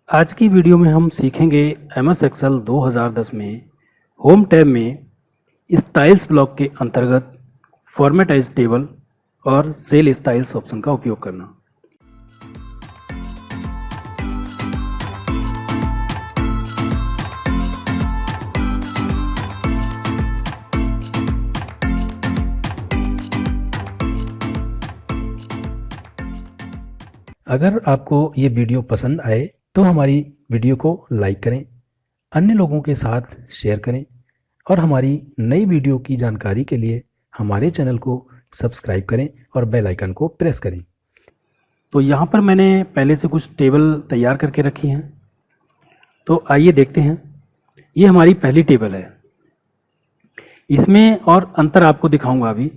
आज की वीडियो में हम सीखेंगे MS एक्सेल 2010 में होम टैब में स्टाइल्स ब्लॉक के अंतर्गत फॉर्मेट एज टेबल और सेल स्टाइल्स ऑप्शन का उपयोग करना। अगर आपको ये वीडियो पसंद आए तो हमारी वीडियो को लाइक करें, अन्य लोगों के साथ शेयर करें और हमारी नई वीडियो की जानकारी के लिए हमारे चैनल को सब्सक्राइब करें और बेल आइकन को प्रेस करें। तो यहाँ पर मैंने पहले से कुछ टेबल तैयार करके रखी हैं, तो आइए देखते हैं। ये हमारी पहली टेबल है, इसमें और अंतर आपको दिखाऊंगा अभी।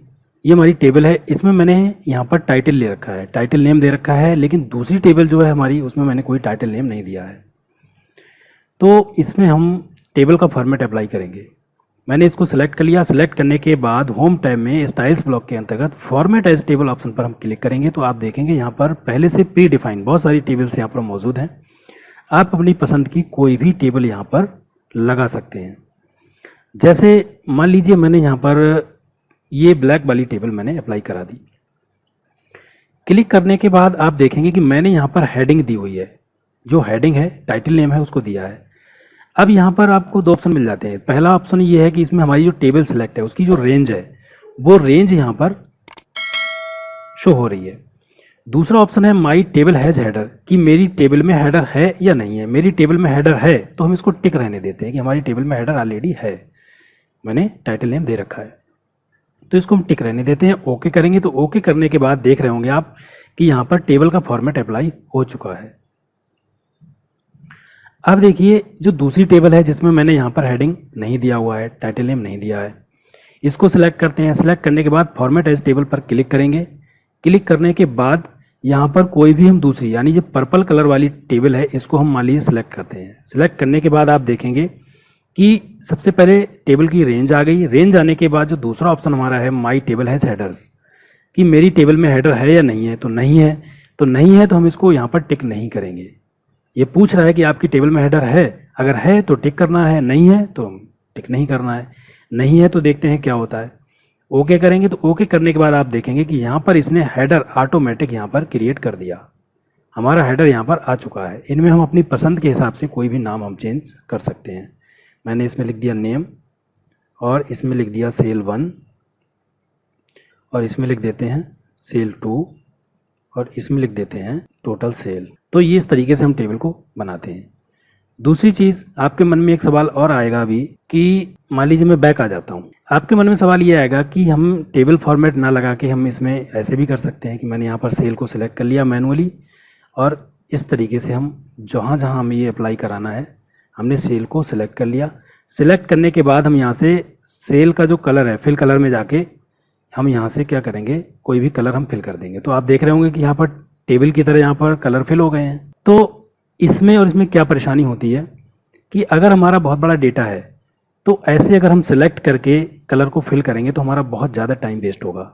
ये हमारी टेबल है, इसमें मैंने यहाँ पर टाइटल ले रखा है, टाइटल नेम दे रखा है, लेकिन दूसरी टेबल जो है हमारी उसमें मैंने कोई टाइटल नेम नहीं दिया है। तो इसमें हम टेबल का फॉर्मेट अप्लाई करेंगे। मैंने इसको सिलेक्ट कर लिया। सिलेक्ट करने के बाद होम टैब में स्टाइल्स ब्लॉक के अंतर्गत फॉर्मेट एज टेबल ऑप्शन पर हम क्लिक करेंगे तो आप देखेंगे यहाँ पर पहले से प्री डिफाइंड बहुत सारी टेबल्स यहाँ पर मौजूद हैं। आप अपनी पसंद की कोई भी टेबल यहाँ पर लगा सकते हैं। जैसे मान लीजिए मैंने यहाँ पर ये ब्लैक वाली टेबल मैंने अप्लाई करा दी। क्लिक करने के बाद आप देखेंगे कि मैंने यहाँ पर हेडिंग दी हुई है, जो हेडिंग है टाइटल नेम है उसको दिया है। अब यहाँ पर आपको दो ऑप्शन मिल जाते हैं। पहला ऑप्शन ये है कि इसमें हमारी जो टेबल सिलेक्ट है उसकी जो रेंज है वो रेंज यहाँ पर शो हो रही है। दूसरा ऑप्शन है माई टेबल हैज हेडर, कि मेरी टेबल में हेडर है या नहीं है। मेरी टेबल में हेडर है तो हम इसको टिक रहने देते हैं कि हमारी टेबल में हेडर ऑलरेडी है, मैंने टाइटल नेम दे रखा है, तो इसको हम टिक रहने देते हैं। ओके करेंगे तो ओके करने के बाद देख रहे होंगे आप कि यहाँ पर टेबल का फॉर्मेट अप्लाई हो चुका है। अब देखिए जो दूसरी टेबल है जिसमें मैंने यहाँ पर हेडिंग नहीं दिया हुआ है, टाइटल नेम नहीं दिया है, इसको सिलेक्ट करते हैं। सिलेक्ट करने के बाद फॉर्मेट एज टेबल पर क्लिक करेंगे। क्लिक करने के बाद यहाँ पर कोई भी हम दूसरी यानी जो पर्पल कलर वाली टेबल है इसको हम मान लीजिए सिलेक्ट करते हैं। सिलेक्ट करने के बाद आप देखेंगे कि सबसे पहले टेबल की रेंज आ गई। रेंज आने के बाद जो दूसरा ऑप्शन हमारा है माई टेबल हैज हेडर्स, कि मेरी टेबल में हेडर है या नहीं है, तो नहीं है। तो नहीं है तो हम इसको यहाँ पर टिक नहीं करेंगे। ये पूछ रहा है कि आपकी टेबल में हेडर है, अगर है तो टिक करना है, नहीं है तो टिक नहीं करना है। नहीं है तो देखते हैं क्या होता है। ओके करेंगे तो ओके करने के बाद आप देखेंगे कि यहाँ पर इसने हेडर ऑटोमेटिक यहाँ पर क्रिएट कर दिया। हमारा हेडर यहाँ पर आ चुका है। इनमें हम अपनी पसंद के हिसाब से कोई भी नाम हम चेंज कर सकते हैं। मैंने इसमें लिख दिया नेम और इसमें लिख दिया सेल 1 और इसमें लिख देते हैं सेल 2 और इसमें लिख देते हैं टोटल सेल। तो ये इस तरीके से हम टेबल को बनाते हैं। दूसरी चीज़ आपके मन में एक सवाल और आएगा अभी कि मान लीजिए मैं बैक आ जाता हूँ। आपके मन में सवाल ये आएगा कि हम टेबल फॉर्मेट ना लगा के हम इसमें ऐसे भी कर सकते हैं कि मैंने यहाँ पर सेल को सिलेक्ट कर लिया मैनुअली और इस तरीके से हम जहाँ जहाँ हमें ये अप्लाई कराना है हमने सेल को सिलेक्ट कर लिया। सिलेक्ट करने के बाद हम यहाँ से सेल का जो कलर है फिल कलर में जाके हम यहाँ से क्या करेंगे, कोई भी कलर हम फिल कर देंगे। तो आप देख रहे होंगे कि यहाँ पर टेबल की तरह यहाँ पर कलर फिल हो गए हैं। तो इसमें और इसमें क्या परेशानी होती है कि अगर हमारा बहुत बड़ा डेटा है तो ऐसे अगर हम सिलेक्ट करके कलर को फिल करेंगे तो हमारा बहुत ज़्यादा टाइम वेस्ट होगा।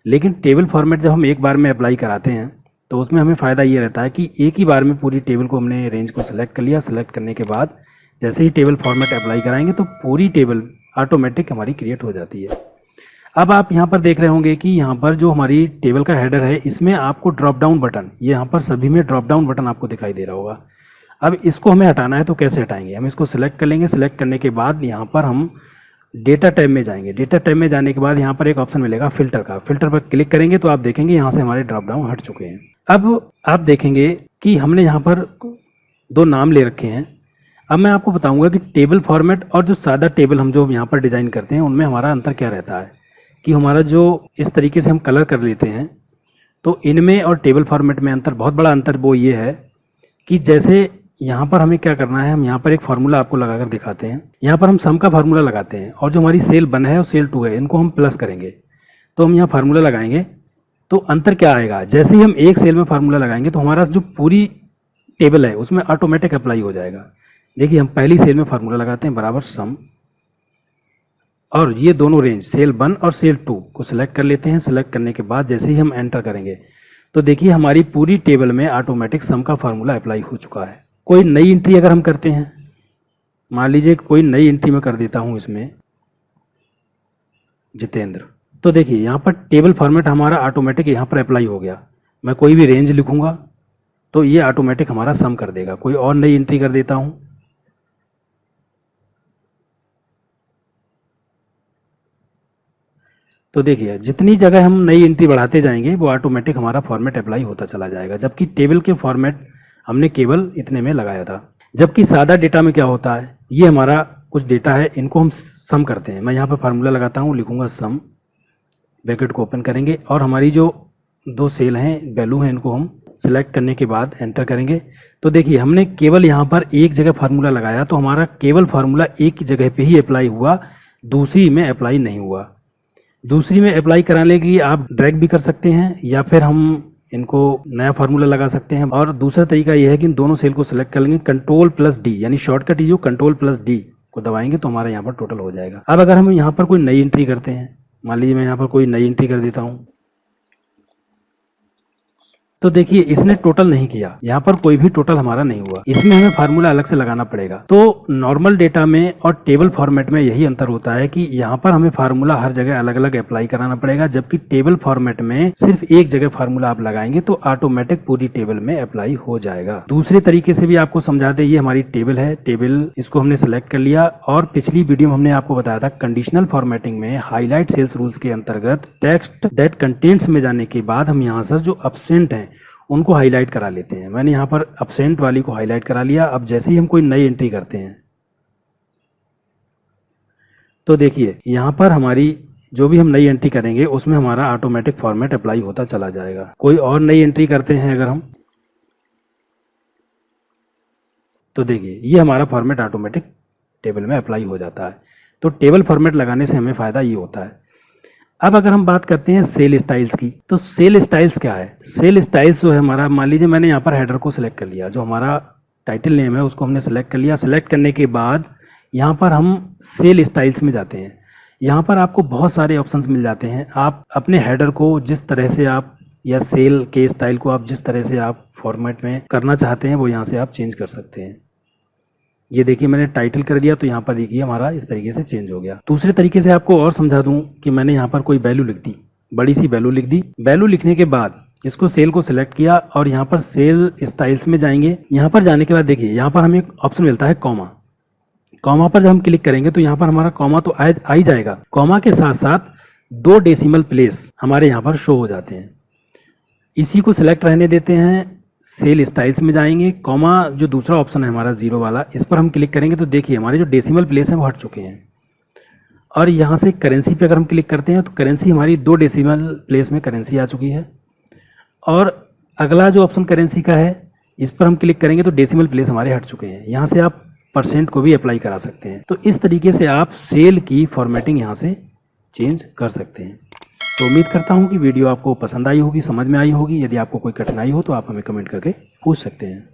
लेकिन टेबल फॉर्मेट जब हम एक बार में अप्लाई कराते हैं तो उसमें हमें फ़ायदा ये रहता है कि एक ही बार में पूरी टेबल को हमने रेंज को सिलेक्ट कर लिया। सिलेक्ट करने के बाद जैसे ही टेबल फॉर्मेट अप्लाई कराएंगे तो पूरी टेबल ऑटोमेटिक हमारी क्रिएट हो जाती है। अब आप यहाँ पर देख रहे होंगे कि यहाँ पर जो हमारी टेबल का हेडर है इसमें आपको ड्रॉप डाउन बटन, ये यहाँ पर सभी में ड्रॉप डाउन बटन आपको दिखाई दे रहा होगा। अब इसको हमें हटाना है तो कैसे हटाएंगे, हम इसको सिलेक्ट कर लेंगे। सिलेक्ट करने के बाद यहाँ पर हम डेटा टैब में जाएंगे। डेटा टैब में जाने के बाद यहाँ पर एक ऑप्शन मिलेगा फिल्टर का। फिल्टर पर क्लिक करेंगे तो आप देखेंगे यहाँ से हमारे ड्रॉप डाउन हट चुके हैं। अब आप देखेंगे कि हमने यहाँ पर दो नाम ले रखे हैं। अब मैं आपको बताऊंगा कि टेबल फॉर्मेट और जो सादा टेबल हम जो यहाँ पर डिज़ाइन करते हैं उनमें हमारा अंतर क्या रहता है। कि हमारा जो इस तरीके से हम कलर कर लेते हैं तो इनमें और टेबल फॉर्मेट में अंतर, बहुत बड़ा अंतर वो ये है कि जैसे यहाँ पर हमें क्या करना है, हम यहाँ पर एक फार्मूला आपको लगाकर दिखाते हैं। यहाँ पर हम सम का फार्मूला लगाते हैं और जो हमारी सेल 1 है और सेल 2 है इनको हम प्लस करेंगे। तो हम यहाँ फार्मूला लगाएंगे तो अंतर क्या आएगा, जैसे ही हम एक सेल में फार्मूला लगाएंगे तो हमारा जो पूरी टेबल है उसमें ऑटोमेटिक अप्लाई हो जाएगा। देखिए हम पहली सेल में फार्मूला लगाते हैं बराबर सम और ये दोनों रेंज सेल 1 और सेल 2 को सिलेक्ट कर लेते हैं। सिलेक्ट करने के बाद जैसे ही हम एंटर करेंगे तो देखिए हमारी पूरी टेबल में ऑटोमेटिक सम का फार्मूला अप्लाई हो चुका है। कोई नई एंट्री अगर हम करते हैं, मान लीजिए कोई नई एंट्री में कर देता हूँ इसमें जितेंद्र, तो देखिए यहाँ पर टेबल फॉर्मेट हमारा ऑटोमेटिक यहाँ पर अप्लाई हो गया। मैं कोई भी रेंज लिखूंगा तो ये ऑटोमेटिक हमारा सम कर देगा। कोई और नई एंट्री कर देता हूँ, तो देखिए जितनी जगह हम नई एंट्री बढ़ाते जाएंगे वो ऑटोमेटिक हमारा फॉर्मेट अप्लाई होता चला जाएगा, जबकि टेबल के फॉर्मेट हमने केवल इतने में लगाया था। जबकि सादा डेटा में क्या होता है, ये हमारा कुछ डेटा है, इनको हम सम करते हैं। मैं यहाँ पर फार्मूला लगाता हूँ, लिखूंगा सम, ब्रैकेट को ओपन करेंगे और हमारी जो दो सेल हैं, वैल्यू हैं, इनको हम सिलेक्ट करने के बाद एंटर करेंगे। तो देखिए हमने केवल यहाँ पर एक जगह फार्मूला लगाया तो हमारा केवल फार्मूला एक ही जगह पे ही अप्लाई हुआ, दूसरी में अप्लाई नहीं हुआ। दूसरी में अप्लाई कराने के लिए आप ड्रैग भी कर सकते हैं या फिर हम इनको नया फार्मूला लगा सकते हैं। और दूसरा तरीका यह है कि इन दोनों सेल को सिलेक्ट कर लेंगे, कंट्रोल+D, यानी शॉर्टकट जो कंट्रोल+D को दबाएंगे तो हमारा यहाँ पर टोटल हो जाएगा। अब अगर हम यहाँ पर कोई नई एंट्री करते हैं, मान लीजिए मैं यहाँ पर कोई नई एंट्री कर देता हूँ, तो देखिए इसने टोटल नहीं किया, यहाँ पर कोई भी टोटल हमारा नहीं हुआ। इसमें हमें फार्मूला अलग से लगाना पड़ेगा। तो नॉर्मल डेटा में और टेबल फॉर्मेट में यही अंतर होता है कि यहाँ पर हमें फार्मूला हर जगह अलग अलग अप्लाई कराना पड़ेगा, जबकि टेबल फॉर्मेट में सिर्फ एक जगह फार्मूला आप लगाएंगे तो ऑटोमेटिक पूरी टेबल में अप्लाई हो जाएगा। दूसरे तरीके से भी आपको समझा दे, ये हमारी टेबल है, टेबल इसको हमने सेलेक्ट कर लिया और पिछली वीडियो में हमने आपको बताया था कंडीशनल फॉर्मेटिंग में हाईलाइट सेल्स रूल्स के अंतर्गत टेक्स्ट दैट कंटेंट्स में जाने के बाद हम यहाँ से जो एब्सेंट हैं उनको हाईलाइट करा लेते हैं। मैंने यहाँ पर एब्सेंट वाली को हाईलाइट करा लिया। अब जैसे ही हम कोई नई एंट्री करते हैं तो देखिए यहाँ पर हमारी जो भी हम नई एंट्री करेंगे उसमें हमारा ऑटोमेटिक फॉर्मेट अप्लाई होता चला जाएगा। कोई और नई एंट्री करते हैं अगर हम, तो देखिए ये हमारा फॉर्मेट ऑटोमेटिक टेबल में अप्लाई हो जाता है। तो टेबल फॉर्मेट लगाने से हमें फ़ायदा ये होता है। अब अगर हम बात करते हैं सेल स्टाइल्स की, तो सेल स्टाइल्स क्या है? सेल स्टाइल्स जो है हमारा, मान लीजिए मैंने यहाँ पर हेडर को सिलेक्ट कर लिया, जो हमारा टाइटल नेम है उसको हमने सेलेक्ट कर लिया। सेलेक्ट करने के बाद यहाँ पर हम सेल स्टाइल्स में जाते हैं। यहाँ पर आपको बहुत सारे ऑप्शंस मिल जाते हैं। आप अपने हेडर को जिस तरह से आप, या सेल के स्टाइल को आप जिस तरह से आप फॉर्मेट में करना चाहते हैं वो यहाँ से आप चेंज कर सकते हैं। ये देखिए मैंने टाइटल कर दिया तो यहाँ पर देखिए हमारा इस तरीके से चेंज हो गया। दूसरे तरीके से आपको और समझा दूं कि मैंने यहाँ पर कोई वैल्यू लिख दी, बड़ी सी वैल्यू लिख दी। वैल्यू लिखने के बाद इसको सेल को सिलेक्ट किया और यहाँ पर सेल स्टाइल्स में जाएंगे। यहाँ पर जाने के बाद देखिए यहाँ पर हमें एक ऑप्शन मिलता है कॉमा। कॉमा पर जब हम क्लिक करेंगे तो यहाँ पर हमारा कॉमा तो आ ही जाएगा। कॉमा के साथ साथ 2 डेसिमल प्लेस हमारे यहाँ पर शो हो जाते हैं। इसी को सिलेक्ट रहने देते हैं। सेल स्टाइल्स में जाएंगे, कॉमा जो दूसरा ऑप्शन है हमारा 0 वाला, इस पर हम क्लिक करेंगे तो देखिए हमारे जो डेसिमल प्लेस हैं वो हट चुके हैं। और यहाँ से करेंसी पे अगर हम क्लिक करते हैं तो करेंसी हमारी 2 डेसिमल प्लेस में करेंसी आ चुकी है। और अगला जो ऑप्शन करेंसी का है इस पर हम क्लिक करेंगे तो डेसिमल प्लेस हमारे हट चुके हैं। यहाँ से आप परसेंट को भी अप्लाई करा सकते हैं। तो इस तरीके से आप सेल की फॉर्मेटिंग यहाँ से चेंज कर सकते हैं। तो उम्मीद करता हूँ कि वीडियो आपको पसंद आई होगी, समझ में आई होगी। यदि आपको कोई कठिनाई हो तो आप हमें कमेंट करके पूछ सकते हैं।